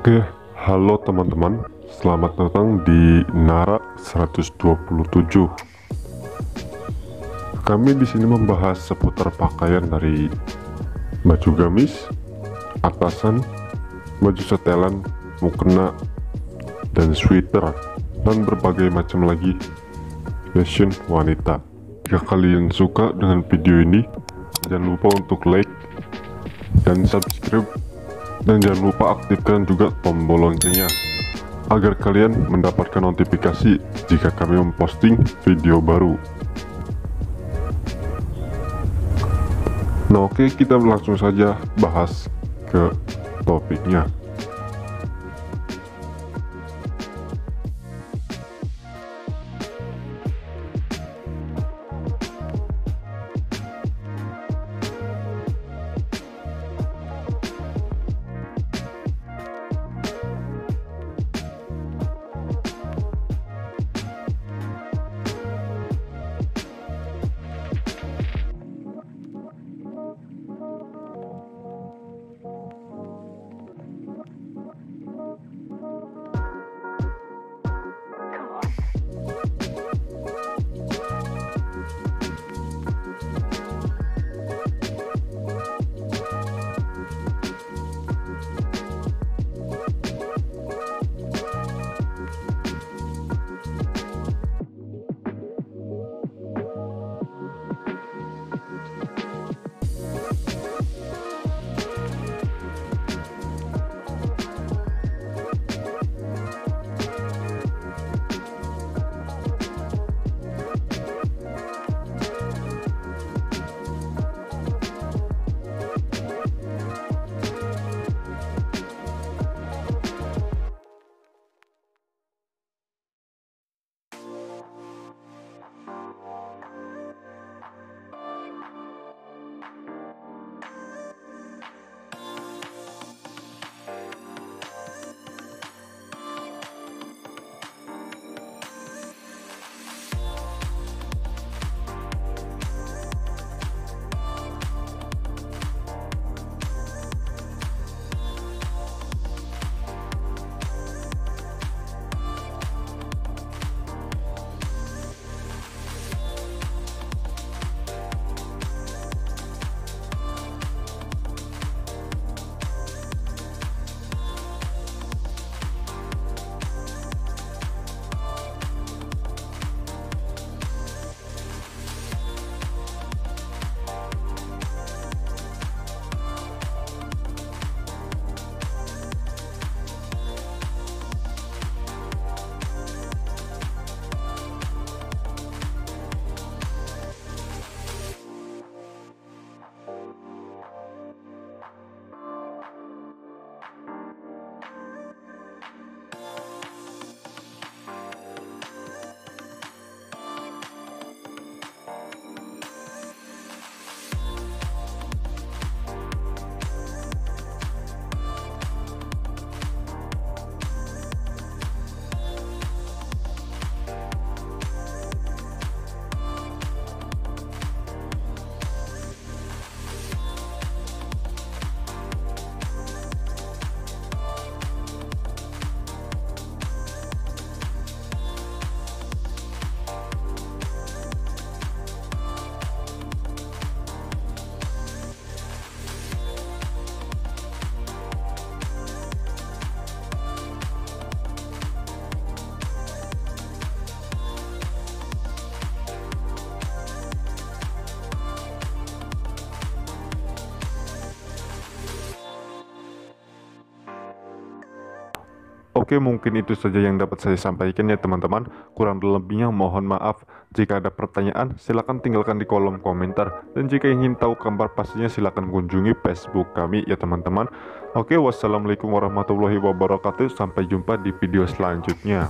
Oke, halo teman-teman, selamat datang di NARRA 127. Kami di sini membahas seputar pakaian dari baju gamis, atasan, baju setelan, mukena, dan sweater, dan berbagai macam lagi fashion wanita. Jika kalian suka dengan video ini, jangan lupa untuk like dan subscribe, dan jangan lupa aktifkan juga tombol loncengnya agar kalian mendapatkan notifikasi jika kami memposting video baru. Nah oke, kita langsung saja bahas ke topiknya. Oke, mungkin itu saja yang dapat saya sampaikan ya teman-teman. Kurang lebihnya mohon maaf. Jika ada pertanyaan, silahkan tinggalkan di kolom komentar. Dan jika ingin tahu kabar pastinya silahkan kunjungi Facebook kami ya teman-teman. Oke, wassalamualaikum warahmatullahi wabarakatuh. Sampai jumpa di video selanjutnya.